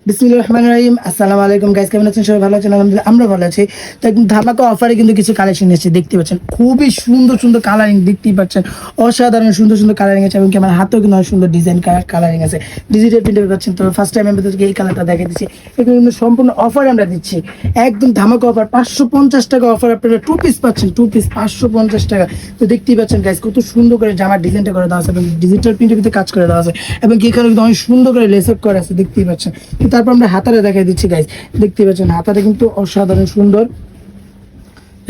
বিসমিল্লাহির রহমানির রহিম। আসসালামু আলাইকুম গাইস, কেমন আছেন সবাই? ভালো আছেন? আলহামদুলিল্লাহ আমরা ভালো আছি। তো একদম ধামাকা অফারে কিন্তু কিছু কালেকশন এসেছে, দেখতে পাচ্ছেন খুবই সুন্দর সুন্দর কালারিং, দেখতেই পাচ্ছেন অসাধারণ সুন্দর সুন্দর কালারিং আছে এবং কি আমার হাতেও কিন্তু অনেক সুন্দর ডিজাইন কালারিং আছে, ডিজিটাল প্রিন্টে পাচ্ছেন। তো ফার্স্ট টাইম আমি এই কালারটা দেখাই দিচ্ছি, এগুলো কিন্তু সম্পূর্ণ অফারে আমরা দিচ্ছি, একদম ধামাকা অফার। 550 টাকা অফার, আপনারা 2 পিস পাচ্ছেন, 2 পিস 550 টাকা। তো দেখতেই পাচ্ছেন গাইস কত সুন্দর করে জামার ডিজাইনটা করে দেওয়া আছে এবং ডিজিটাল প্রিন্টের ভিতরে কাজ করে দেওয়া আছে এবং কি এখানে কিন্তু অনেক সুন্দর করে লেস আপ করা আছে, দেখতেই পাচ্ছেন। তো তারপর আমরা হাতারে দেখাই দিচ্ছি গাইস, দেখতে পাচ্ছেন হাতাটা কিন্তু অসাধারণ সুন্দর।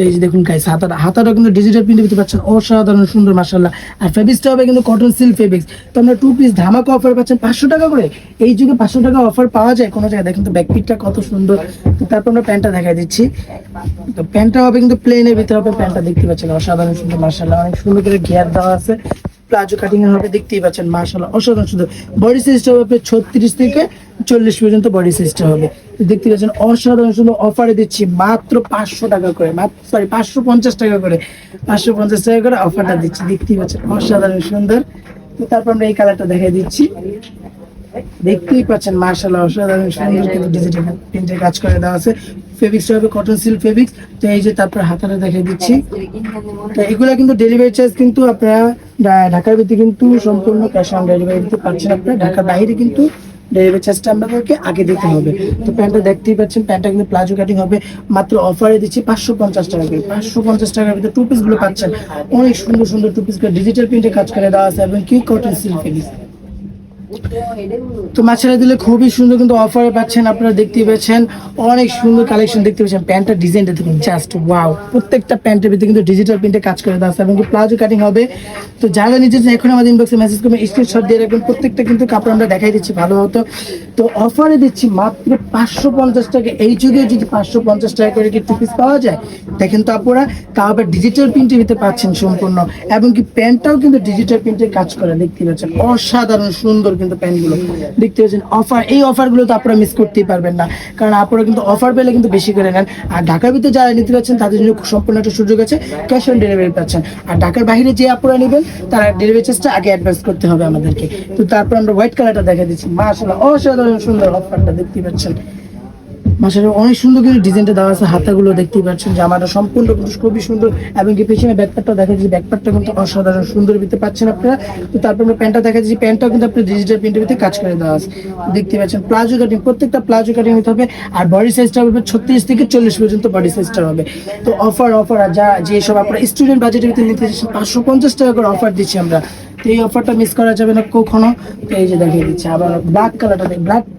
এই যে দেখুন গাইস, হাতাটা কিন্তু ডিজিটাল প্রিন্ট দিতে পাচ্ছেন, অসাধারণ সুন্দর মাশাআল্লাহ। আর ফেব্রিক্সটা হবে কিন্তু কটন সিল্ক ফেব্রিক্স। তো আমরা 2 পিস ধামাকা অফার পাচ্ছেন 500 টাকা করে। এই যুগে 500 টাকা অফার পাওয়া যায় কোনো জায়গায়? দেখুন তো ব্যাকপিকটা কত সুন্দর। তো তারপর আমরা প্যান্টটা দেখাই দিচ্ছি। তো প্যান্টটা হবে কিন্তু প্লেনের ভিতরে হবে, প্যান্টটা দেখতে পাচ্ছেন অসাধারণ সুন্দর মাশাআল্লাহ, অনেক সুন্দর করে ঘের দেওয়া আছে, প্লাজো কাটিং এর হবে, দেখতেই পাচ্ছেন মাশাআল্লাহ অসাধারণ সুন্দর। বডি সাইজটা হবে 36 থেকে 40 পর্যন্ত বডি সাইজটা হবে, দেখতে পাচ্ছেন অসাধারণ সুন্দর। অফারে দিচ্ছি মাত্র 500 টাকা করে, মাত্র 550 টাকা করে, 550 টাকা করে অফারটা দিচ্ছি, দেখতেই পাচ্ছেন অসাধারণ সুন্দর। তো তারপর আমরা এই কালারটা দেখাই দিচ্ছি, দেখতেই পাচ্ছেন মাশাআল্লাহ অসাধারণ সুন্দর কিন্তু ডিজিটাল প্রিন্টের কাজ করে দেওয়া আছে। ফেব্রিক্স হবে কটন সিল্ক ফেব্রিক্স। তো এই যে তারপর হাতাটা দেখাই দিচ্ছি। তো এগুলা কিন্তু ডেলিভারি চার্জ কিন্তু আপনারা ঢাকার ভিতরে কিন্তু সম্পূর্ণ ক্যাশ অন ডেলিভারি দিতে পারছেন, আপনারা ঢাকার বাইরে কিন্তু ডেলিভারি চার্জটা আপনাদেরকে আগে দিতে হবে। তো প্যান্টটা দেখতেই পাচ্ছেন, প্যান্টটা কিন্তু প্লাজো কাটিং হবে, মাত্র অফারে দিচ্ছি 550 টাকা করে। 550 টাকার ভিতরে 2 পিস গুলো পাচ্ছেন, অনেক সুন্দর সুন্দর 2 পিস করে ডিজিটাল প্রিন্টে কাজ করে দেওয়া আছে এবং কি কটন সিল্ক ফেব্রিক্স। তো মাছেরা দিলে খুবই সুন্দর কিন্তু অফারে পাচ্ছেন, আপনারা দেখতেই পাচ্ছেন অনেক সুন্দর কালেকশন দেখতে পাচ্ছেন। প্যান্টের ডিজাইনটা দেখুন জাস্ট ওয়াও, প্রত্যেকটা প্যান্টের ভিতরে কিন্তু ডিজিটাল প্রিন্টে কাজ করে দেওয়া আছে এবং প্লাজো কাটিং হবে। তো যারা নিজে এখন আমাদের ইনবক্সে মেসেজ করবেন, স্ক্রিনশট দিয়ে রাখবেন, প্রত্যেকটা কিন্তু কাপড় আমরা দেখাই দিচ্ছি ভালো হতো। তো অফারে দিচ্ছি মাত্র 550 টাকা। এই যুগে যদি 550 টাকা করে কি 2 পিস পাওয়া যায় দেখেন তো আপনারা, তাও আবার ডিজিটাল প্রিন্টের ভিতরে পাচ্ছেন সম্পূর্ণ, এবং কি প্যান্টটাও কিন্তু ডিজিটাল প্রিন্টে কাজ করে, দেখতে পাচ্ছেন অসাধারণ সুন্দর কিন্তু প্যান্টগুলো দেখতে পাচ্ছেন। অফার, এই অফারগুলো তো আপনারা মিস করতেই পারবেন না, কারণ আপনারা কিন্তু অফার পেলে কিন্তু বেশি করে নেন। আর ঢাকার ভিতরে যারা নিতে পারছেন তাদের জন্য সম্পূর্ণ একটা সুযোগ আছে, ক্যাশ অন ডেলিভারি পাচ্ছেন। আর ঢাকার বাইরে যে আপনারা নেবেন তারা ডেলিভারি চার্জটা আগে অ্যাডভান্স করতে হবে আমাদেরকে। তো তারপর আমরা হোয়াইট কালারটা দেখা দিচ্ছি, মাশাআল্লাহ অসাধারণ সুন্দর অফারটা দেখতে পাচ্ছেন মাশাআল্লাহ, অনেক সুন্দর কিন্তু ডিজাইনটা দেওয়া আছে, হাতাগুলো দেখতেই পাচ্ছেন, জামাটা সম্পূর্ণ কিন্তু খুবই সুন্দর এবং কি পেছনে ব্যাকপার্টটা দেখা যাচ্ছে, ব্যাকপার্টটা কিন্তু অসাধারণ সুন্দর দিতে পাচ্ছেন আপনারা। তো তারপর আমরা প্যান্টটা দেখা যাচ্ছে, প্যান্টটাও কিন্তু আপনার ডিজিটাল প্রিন্টের ভিতরে কাজ করে দেওয়া আছে, দেখতে পাচ্ছেন প্লাজো কাটিং, প্রত্যেকটা প্লাজো কাটিং হতে হবে। আর বডি সাইজটা হবে 36 থেকে 40 পর্যন্ত বডি সাইজটা হবে। তো অফার আর যা যেসব আপনারা স্টুডেন্ট বাজেটের ভিতরে নিতে চাচ্ছেন 550 টাকা করে অফার দিচ্ছি আমরা। তো এই অফারটা মিস করা যাবে না কখনো। তো এই যে দেখিয়ে দিচ্ছে আবার ব্ল্যাক কালারটা,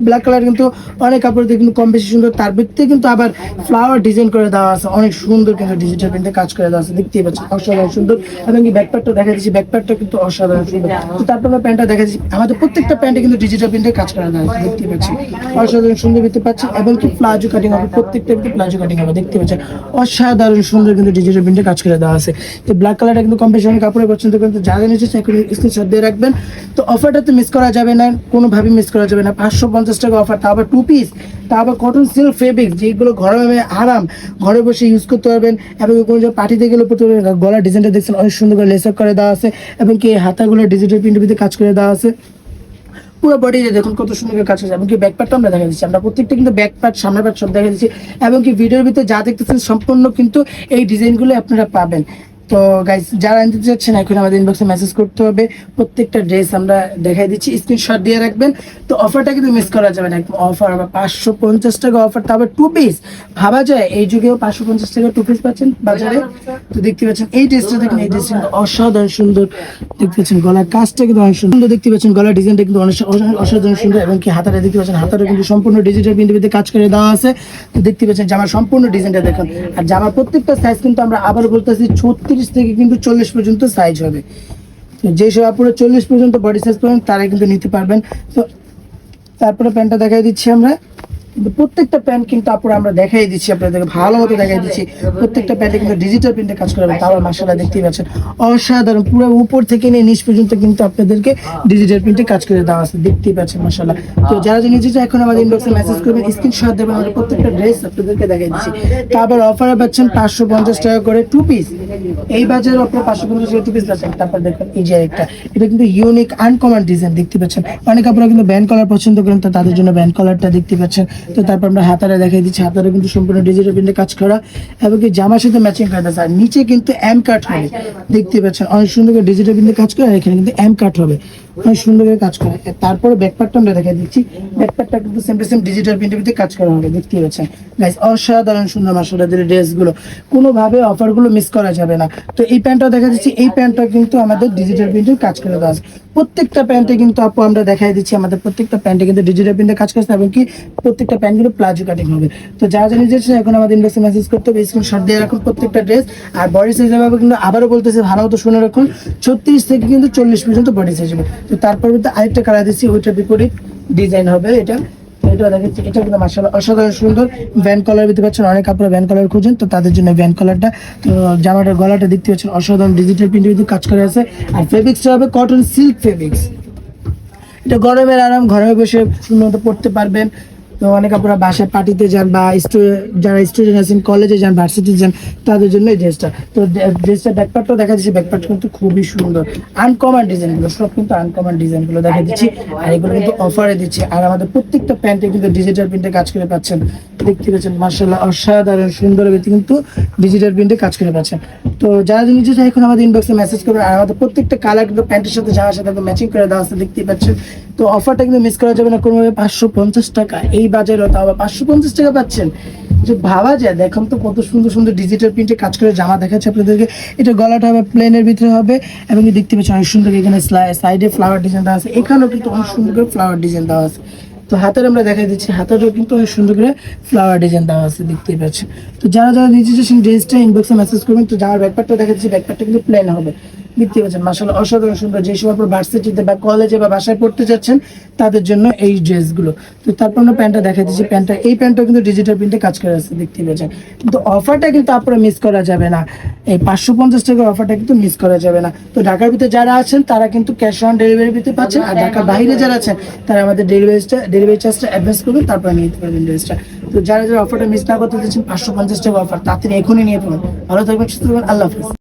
ব্ল্যাক কালার কিন্তু অনেক কাপড় দিয়ে কিন্তু কম বেশি সুন্দর, তার ভিতরে কিন্তু আবার ফ্লাওয়ার ডিজাইন করে দেওয়া আছে, অনেক সুন্দর কিন্তু ডিজিটাল প্রিন্টে কাজ করে দেওয়া আছে, দেখতেই পাচ্ছেন অসাধারণ সুন্দর। এবং এই ব্যাকপার্টটা দেখা দিচ্ছি, ব্যাকপার্টটা কিন্তু অসাধারণ সুন্দর। তো তারপর আমরা প্যান্টটা দেখা দিচ্ছি, আমাদের প্রত্যেকটা প্যান্টে কিন্তু ডিজিটাল প্রিন্টে কাজ করে দেওয়া আছে, দেখতে পাচ্ছেন অসাধারণ সুন্দর দেখতে পাচ্ছেন। এবং কি প্লাজো কাটিং হবে, প্রত্যেকটা কিন্তু প্লাজো কাটিং হবে, দেখতে পাচ্ছেন অসাধারণ সুন্দর কিন্তু ডিজিটাল প্রিন্টে কাজ করে দেওয়া আছে। তো ব্ল্যাক কালারটা কিন্তু কম বেশি অনেক কাপড়ে পছন্দ করেন, তো যারা নিচ্ছে স্ক্রিনশট দিয়ে রাখবেন। তো অফারটা তো মিস করা যাবে না, কোনোভাবে মিস করা যাবে না। 550 টাকা অফার, তা আবার 2 পিস, তা আবার কটন সিল্ক ফেব্রিক, যেগুলো ঘরে আরাম, ঘরে বসে ইউজ করতে পারবেন। এবং কোনো যে পার্টিতে গেলে গলার ডিজাইনটা দেখছেন অনেক সুন্দর করে লেস আপ করে দেওয়া আছে এবং কি হাতাগুলো ডিজিটাল প্রিন্টের ভিতরে কাজ করে দেওয়া আছে। পুরো বডিতে দেখুন কত সুন্দর কাজ আছে। এবং কি ব্যাকপার্টটা আমরা দেখা দিচ্ছি, আমরা প্রত্যেকটা কিন্তু ব্যাকপার্ট সামনের পার্ট সব দেখা দিচ্ছি। এবং কি ভিডিওর ভিতরে যা দেখতেছেন সম্পূর্ণ কিন্তু এই ডিজাইনগুলো আপনারা পাবেন। তো গাইস যারা নিতে চাচ্ছেন এখন আমাদের ইনবক্সে মেসেজ করতে হবে, প্রত্যেকটা ড্রেস আমরা দেখাই দিচ্ছি, স্ক্রিনশট দিয়ে রাখবেন। তো অফারটা কিন্তু মিস করা যাবে না, একদম অফার হবে 550 টাকা অফার, তারপর 2 পিস। ভাবা যায় এই যুগেও 550 টাকা 2 পিস পাচ্ছেন বাজারে। তো দেখতে পাচ্ছেন এই ড্রেসটা দেখুন, এই ড্রেসটা কিন্তু অসাধারণ সুন্দর, দেখতে পাচ্ছেন গলার কাজটা কিন্তু অনেক সুন্দর, দেখতে পাচ্ছেন গলার ডিজাইনটা কিন্তু অসাধারণ সুন্দর। এবং কি হাতাটা দেখতে পাচ্ছেন, হাতাটা কিন্তু সম্পূর্ণ ডিজিটাল প্রিন্টের কাজ করে দেওয়া আছে। তো দেখতে পাচ্ছেন জামার সম্পূর্ণ ডিজাইনটা দেখুন। আর জামার প্রত্যেকটা সাইজ কিন্তু আমরা আবার বলতেছি 36 থেকে কিন্তু 40 পর্যন্ত সাইজ হবে। যেসব আপনারা 40 পর্যন্ত বডি সাইজ পাবেন তারা কিন্তু নিতে পারবেন। তো তারপরে প্যান্টটা দেখাই দিচ্ছি আমরা, কিন্তু প্রত্যেকটা প্যান্ট কিন্তু আপুরা আমরা দেখাই দিচ্ছি, আপনাদেরকে ভালো মতো দেখাই দিচ্ছি। প্রত্যেকটা প্যান্টে কিন্তু ডিজিটাল প্রিন্টে কাজ করা হবে, তারপর মাশাআল্লাহ দেখতেই পাচ্ছেন অসাধারণ, পুরো উপর থেকে নিয়ে নিচ পর্যন্ত কিন্তু আপনাদেরকে ডিজিটাল প্রিন্টে কাজ করে দেওয়া আছে, দেখতেই পাচ্ছেন মাশাআল্লাহ। তো যারা যে নিচে এখন আমাদের ইনবক্সে মেসেজ করবেন, স্ক্রিনশট দেবেন, আমাদের প্রত্যেকটা ড্রেস আপনাদেরকে দেখাই দিচ্ছি। তারপর অফারে পাচ্ছেন 550 টাকা করে 2 পিস, এই বাজারে আপনার 550 টাকা 2 পিস পাচ্ছেন। তারপর দেখেন এই যে একটা, এটা কিন্তু ইউনিক আনকমন ডিজাইন দেখতে পাচ্ছেন। অনেক আপনারা কিন্তু ব্যান্ড কলার পছন্দ করেন, তো তাদের জন্য ব্যান্ড কলারটা দেখতে পাচ্ছেন। তো তারপর আমরা হাতারে দেখাই দিচ্ছি, হাতারে কিন্তু সম্পূর্ণ ডিজিটাল প্রিন্টে কাজ করা এবং কি জামার সাথে ম্যাচিং করা আছে। আর নিচে কিন্তু এম কাট হবে, দেখতে পাচ্ছেন অনেক সুন্দর করে ডিজিটাল প্রিন্টে কাজ করা, এখানে কিন্তু এম কাট হবে, অনেক সুন্দর করে কাজ করা। তারপরে ব্যাকপ্যাকটা আমরা দেখাই দিচ্ছি, ব্যাকপ্যাকটা কিন্তু সেম টু সেম ডিজিটাল প্রিন্টে কাজ করা হবে, দেখতে পাচ্ছেন গাইস অসাধারণ সুন্দর মাশাআল্লাহ ড্রেসগুলো, কোনোভাবে অফারগুলো মিস করা যাবে না। তো এই প্যান্টটা দেখা দিচ্ছি, এই প্যান্টটা কিন্তু আমাদের ডিজিটাল প্রিন্টে কাজ করে দেওয়া আছে। প্রত্যেকটা প্যান্টে কিন্তু আপু আমরা দেখাই দিচ্ছি, আমাদের প্রত্যেকটা প্যান্টে কিন্তু ডিজিটাল প্রিন্টে কাজ করছে এবং কি প্রত্যেকটা প্যান্টগুলো প্লাজো কাটিং হবে। তো যারা জানি যে এখন আমাদের ইনবক্সে মেসেজ করতে হবে, স্ক্রিনশট দিয়ে রাখুন প্রত্যেকটা ড্রেস। আর বডি সাইজ হবে কিন্তু আবারও বলতেছে, ভালো মতো শুনে রাখুন, 36 থেকে কিন্তু 40 পর্যন্ত বডি সাইজ হবে। তো তারপর কিন্তু আরেকটা কালার দিচ্ছি, ওইটার বিপরীত ডিজাইন হবে এটা, এটা দেখাচ্ছি। এটা কিন্তু মাশাআল্লাহ অসাধারণ সুন্দর ভ্যান কলার দিতে পাচ্ছেন, অনেক আপনারা ভ্যান কলার খুঁজেন, তো তাদের জন্য ভ্যান কলারটা। তো জামাটার গলাটা দেখতে পাচ্ছেন অসাধারণ ডিজিটাল প্রিন্টের কাজ করা আছে। আর ফেব্রিক্সটা হবে কটন সিল্ক ফেব্রিক্স, এটা গরমের আরাম, ঘরে বসে সুন্দর মতো পড়তে পারবেন। তো অনেক আপনারা বাসায় পার্টিতে যান বা যারা স্টুডেন্ট আছেন, কলেজে যান, ভার্সিটি যান, তাদের জন্য এই ড্রেসটা। তো ড্রেসটা ব্যাকপার্টটা দেখা দিচ্ছি, ব্যাকপার্ট কিন্তু খুবই সুন্দর, আনকমন ডিজাইনগুলো সব কিন্তু আনকমন ডিজাইনগুলো দেখা দিচ্ছি। আর এগুলো কিন্তু অফারে দিচ্ছি। আর আমাদের প্রত্যেকটা প্যান্টে কিন্তু ডিজিটাল প্রিন্টে কাজ করে পাচ্ছেন, দেখতে পাচ্ছেন মাশাআল্লাহ অসাধারণ সুন্দর কিন্তু ডিজিটাল প্রিন্টে কাজ করে পাচ্ছেন। তো যারা নিচে চাই এখন আমাদের ইনবক্সে মেসেজ করবেন। আর আমাদের প্রত্যেকটা কালার কিন্তু প্যান্টের সাথে জামার সাথে ম্যাচিং করে দেওয়া আছে, দেখতেই পাচ্ছেন। তো অফারটা কিন্তু মিস করা যাবে না কোনোভাবে। 550 টাকা এই বাজারে, তাও আবার 550 টাকা পাচ্ছেন, যে ভাবা যায়। দেখুন তো কত সুন্দর সুন্দর ডিজিটাল প্রিন্টে কাজ করে জামা দেখাচ্ছে আপনাদেরকে। এটা গলাটা হবে প্লেনের ভিতরে হবে এবং দেখতে পাচ্ছেন অনেক সুন্দর এখানে সাইডে ফ্লাওয়ার ডিজাইন দেওয়া আছে, এখানেও কিন্তু অনেক সুন্দর করে ফ্লাওয়ার ডিজাইন দেওয়া আছে। তো হাতের আমরা দেখাই দিচ্ছি, হাতেরও কিন্তু অনেক সুন্দর করে ফ্লাওয়ার ডিজাইন দেওয়া আছে, দেখতেই পাচ্ছেন। তো যারা যারা নিচে ড্রেসটা ইনবক্সে মেসেজ করবেন। তো যার ব্যাকপ্যাকটা দেখা দিচ্ছি, ব্যাকপ্যাকটা কিন্তু প্লেন হবে, দেখতে পাচ্ছেন মাশাআল্লাহ অসাধারণ সুন্দর। যে সময় আপনার ভার্সিটিতে বা কলেজে বা বাসায় পড়তে যাচ্ছেন, তাদের জন্য এই ড্রেসগুলো। তো তারপর আমরা প্যান্টটা দেখা দিচ্ছি, প্যান্টটা এই প্যান্টটা কিন্তু ডিজিটাল প্রিন্টে কাজ করে আছে, দেখতে পাচ্ছেন। কিন্তু অফারটা কিন্তু আপনারা মিস করা যাবে না, এই 550 টাকার অফারটা কিন্তু মিস করা যাবে না। তো ঢাকার ভিতরে যারা আছেন তারা কিন্তু ক্যাশ অন ডেলিভারি পেতে পাচ্ছেন। আর ঢাকার বাইরে যারা আছেন তারা আমাদের ডেলিভারি চার্জটা অ্যাডভান্স করবেন, তারপরে নিয়ে নিতে পারবেন ড্রেসটা। তো যারা যারা অফারটা মিস না করতে চাচ্ছেন, 550 টাকা অফার, তাড়াতাড়ি এখনই নিয়ে পড়ুন। ভালো থাকবেন, সুস্থ থাকবেন, আল্লাহ হাফেজ।